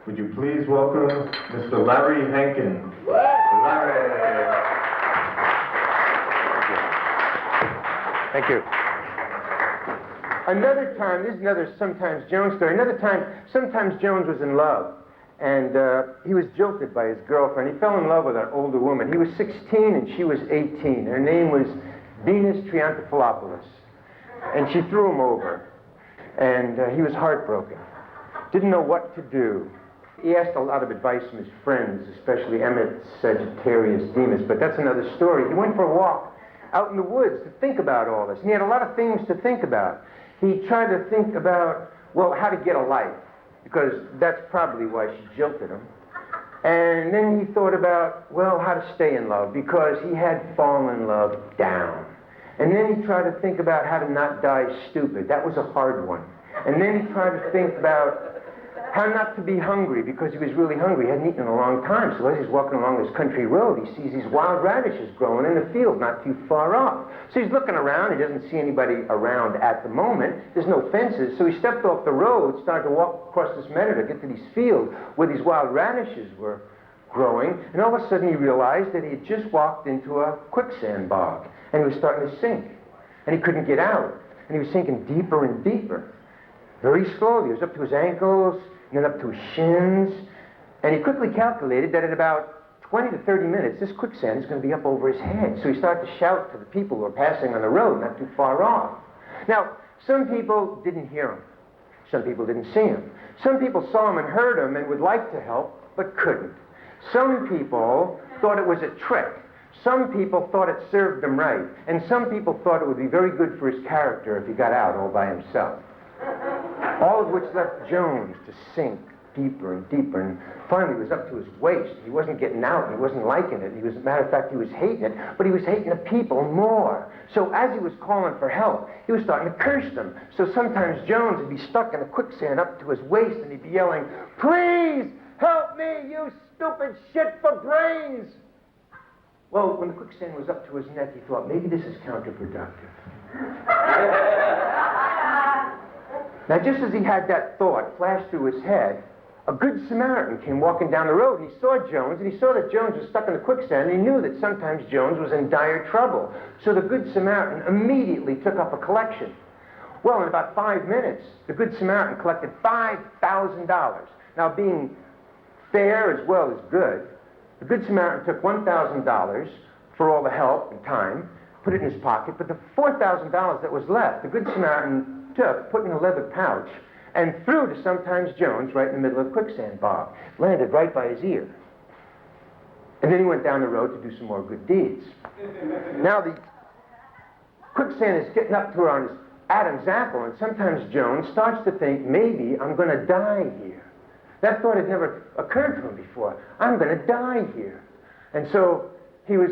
Would you please welcome Mr. Larry Hankin? Larry. Thank you. Another time, this is another Sometimes Jones story. Another time, Sometimes Jones was in love. And he was jilted by his girlfriend. He fell in love with an older woman. He was 16 and she was 18. Her name was Venus Triantafilopoulos. And she threw him over. And he was heartbroken. Didn't know what to do. He asked a lot of advice from his friends, especially Emmett Sagittarius Demas, but that's another story. He went for a walk out in the woods to think about all this. And he had a lot of things to think about. He tried to think about, well, how to get a life, because that's probably why she jilted him. And then he thought about, well, how to stay in love, because he had fallen in love down. And then he tried to think about how to not die stupid. That was a hard one. And then he tried to think about how not to be hungry, because he was really hungry. He hadn't eaten in a long time. So as he's walking along this country road, he sees these wild radishes growing in the field not too far off. So he's looking around. He doesn't see anybody around at the moment. There's no fences. So he stepped off the road, started to walk across this meadow to get to these fields where these wild radishes were growing. And all of a sudden he realized that he had just walked into a quicksand bog. And he was starting to sink. And he couldn't get out. And he was sinking deeper and deeper. Very slowly. He was up to his ankles, and then up to his shins. And he quickly calculated that in about 20 to 30 minutes, this quicksand is going to be up over his head. So he started to shout to the people who were passing on the road, not too far off. Now, some people didn't hear him. Some people didn't see him. Some people saw him and heard him and would like to help, but couldn't. Some people thought it was a trick. Some people thought it served them right. And some people thought it would be very good for his character if he got out all by himself. All of which left Jones to sink deeper and deeper, and finally it was up to his waist. He wasn't getting out, and he wasn't liking it. As a matter of fact, he was hating it, but he was hating the people more. So as he was calling for help, he was starting to curse them. So sometimes Jones would be stuck in the quicksand up to his waist, and he'd be yelling, "Please help me, you stupid shit for brains!" Well, when the quicksand was up to his neck, he thought, maybe this is counterproductive. Now, just as he had that thought flash through his head, a good Samaritan came walking down the road, and he saw Jones, and he saw that Jones was stuck in the quicksand, and he knew that sometimes Jones was in dire trouble. So the good Samaritan immediately took up a collection. Well, in about 5 minutes, the good Samaritan collected $5,000. Now, being fair as well as good, the good Samaritan took $1,000 for all the help and time, put it in his pocket, but the $4,000 that was left, the good Samaritan took, put in a leather pouch, and threw to Sometimes Jones right in the middle of the quicksand bog. Landed right by his ear. And then he went down the road to do some more good deeds. Now the quicksand is getting up to around his Adam's apple, and Sometimes Jones starts to think, maybe I'm going to die here. That thought had never occurred to him before. I'm going to die here. And so he was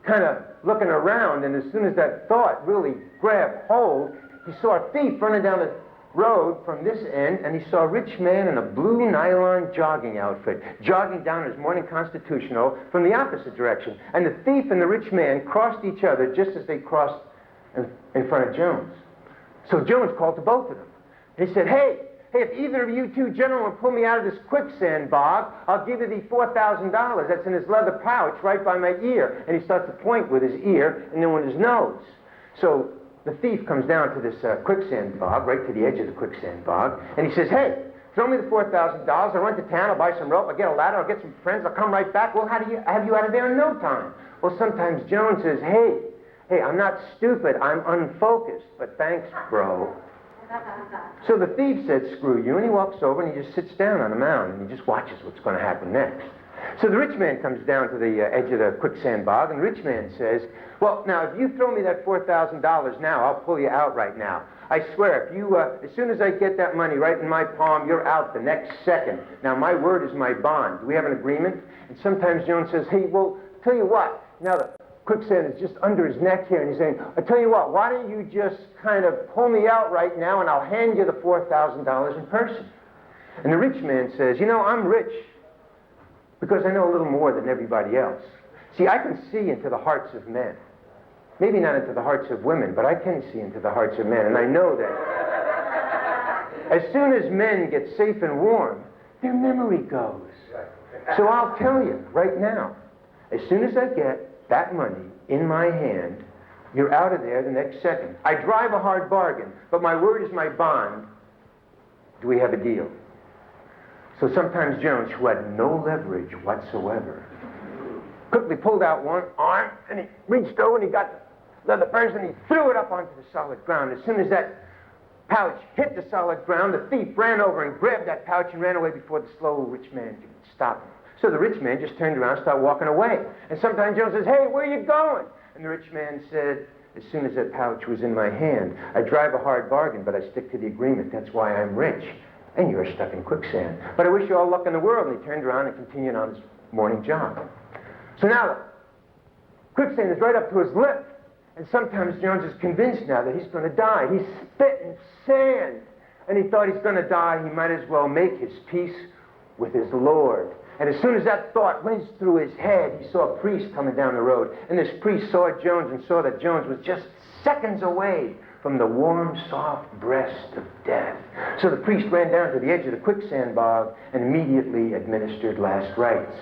kind of looking around, and as soon as that thought really grabbed hold, he saw a thief running down the road from this end, and he saw a rich man in a blue nylon jogging outfit jogging down his morning constitutional from the opposite direction. And the thief and the rich man crossed each other just as they crossed in front of Jones. So Jones called to both of them. He said, hey, if either of you two gentlemen will pull me out of this quicksand bog, I'll give you the $4,000 that's in his leather pouch right by my ear. And he starts to point with his ear and then with his nose. So the thief comes down to this quicksand bog, right to the edge of the quicksand bog, and he says, hey, throw me the $4,000, I'll run to town, I'll buy some rope, I'll get a ladder, I'll get some friends, I'll come right back. Well, how do you have you out of there in no time? Well, Sometimes Jones says, hey, I'm not stupid, I'm unfocused, but thanks, bro. So the thief said, screw you, and he walks over and he just sits down on a mound and he just watches what's going to happen next. So the rich man comes down to the edge of the quicksand bog, and the rich man says, well, now, if you throw me that $4,000 now, I'll pull you out right now. I swear, if you, as soon as I get that money right in my palm, you're out the next second. Now, my word is my bond. Do we have an agreement? And Sometimes Jones says, hey, well, tell you what. Now, the quicksand is just under his neck here, and he's saying, I tell you what, why don't you just kind of pull me out right now, and I'll hand you the $4,000 in person. And the rich man says, you know, I'm rich because I know a little more than everybody else. See, I can see into the hearts of men. Maybe not into the hearts of women, but I can see into the hearts of men. And I know that as soon as men get safe and warm, their memory goes. So I'll tell you right now, as soon as I get that money in my hand, you're out of there the next second. I drive a hard bargain, but my word is my bond. Do we have a deal? So sometimes Jones, who had no leverage whatsoever, quickly pulled out one arm, and he reached over and he got the leather purse and he threw it up onto the solid ground. As soon as that pouch hit the solid ground, the thief ran over and grabbed that pouch and ran away before the slow rich man could stop him. So the rich man just turned around and started walking away. And sometimes Jones says, "Hey, where are you going?" And the rich man said, "As soon as that pouch was in my hand, I drive a hard bargain, but I stick to the agreement. That's why I'm rich. And you're stuck in quicksand. But I wish you all luck in the world." And he turned around and continued on his morning job. So now, look, quicksand is right up to his lip. And sometimes Jones is convinced now that he's going to die. He's spitting sand. And he thought he's going to die. He might as well make his peace with his Lord. And as soon as that thought went through his head, he saw a priest coming down the road. And this priest saw Jones and saw that Jones was just seconds away from the warm, soft breast of death. So the priest ran down to the edge of the quicksand bog and immediately administered last rites.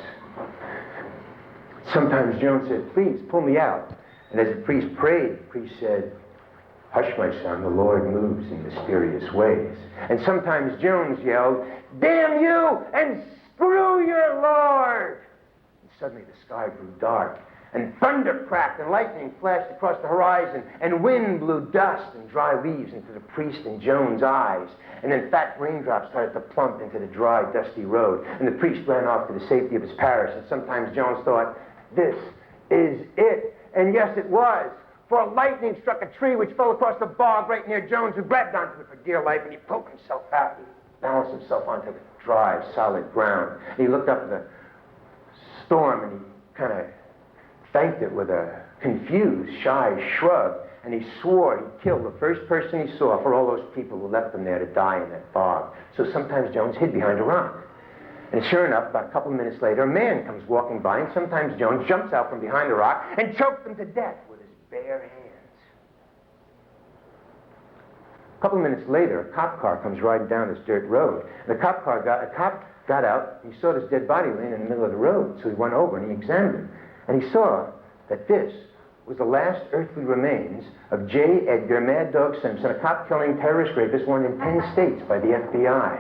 Sometimes Jones said, "Please, pull me out." And as the priest prayed, the priest said, "Hush, my son, the Lord moves in mysterious ways." And sometimes Jones yelled, "Damn you, and screw your Lord!" And suddenly the sky grew dark, and thunder cracked, and lightning flashed across the horizon, and wind blew dust and dry leaves into the priest and Jones' eyes. And then fat raindrops started to plump into the dry, dusty road, and the priest ran off to the safety of his parish. And sometimes Jones thought, "This is it." And yes, it was. For lightning struck a tree which fell across the bog right near Jones, who grabbed onto it for dear life, and he pulled himself out and balanced himself onto the dry, solid ground. And he looked up at the storm, and he kind of thanked it with a confused, shy shrug, and he swore he'd kill the first person he saw for all those people who left him there to die in that fog. So sometimes Jones hid behind a rock. And sure enough, about a couple of minutes later, a man comes walking by, and sometimes Jones jumps out from behind the rock and chokes him to death with his bare hands. A couple of minutes later, a cop car comes riding down this dirt road. And a cop got out, and he saw this dead body laying in the middle of the road. So he went over and he examined him. And he saw that this was the last earthly remains of J. Edgar Mad Dog Simpson, a cop-killing terrorist rapist wanted in 10 states by the FBI.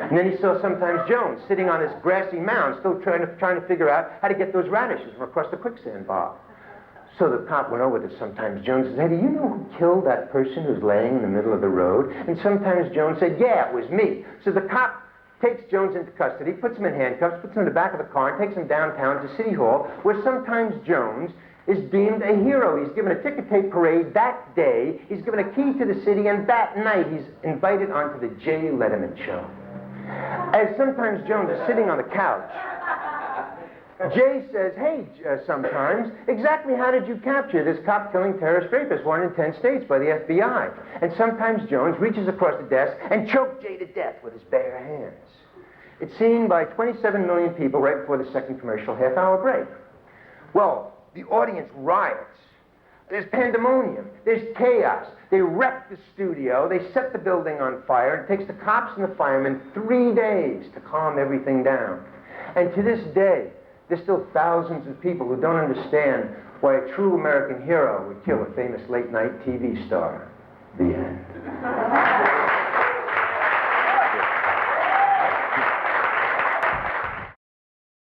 And then he saw sometimes Jones sitting on this grassy mound, still trying to figure out how to get those radishes from across the quicksand bog. So the cop went over to sometimes Jones and said, "Hey, do you know who killed that person who's laying in the middle of the road?" And sometimes Jones said, "Yeah, it was me." So the cop takes Jones into custody, puts him in handcuffs, puts him in the back of the car, and takes him downtown to City Hall, where sometimes Jones is deemed a hero. He's given a ticker tape parade that day, he's given a key to the city, and that night he's invited onto the Jay Letterman show. As sometimes Jones is sitting on the couch, Jay says, "Hey, sometimes, exactly how did you capture this cop-killing terrorist rapist wanted in 10 states by the FBI?" And sometimes Jones reaches across the desk and chokes Jay to death with his bare hands. It's seen by 27 million people right before the second commercial half-hour break. Well, the audience riots. There's pandemonium. There's chaos. They wreck the studio. They set the building on fire. It takes the cops and the firemen 3 days to calm everything down. And to this day, there's still thousands of people who don't understand why a true American hero would kill a famous late-night TV star. The end.